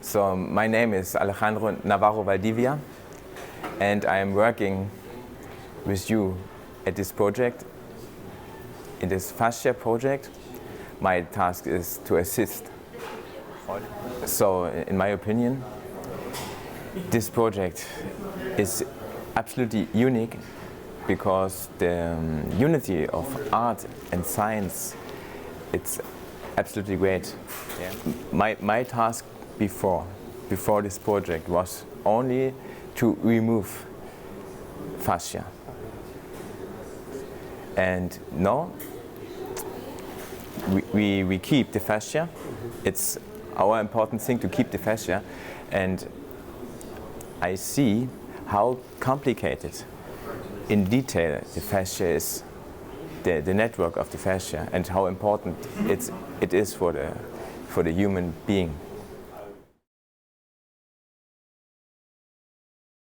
So my name is Alejandro Navarro Valdivia, and I am working with you at this project, in this Fascia project. My task is to assist. So in my opinion, this project is absolutely unique because the unity of art and science, it's absolutely great. Yeah. My task before this project was only to remove fascia. And now we keep the fascia. It's our important thing to keep the fascia, and I see how complicated in detail the fascia is, the network of the fascia, and how important it is for the human being.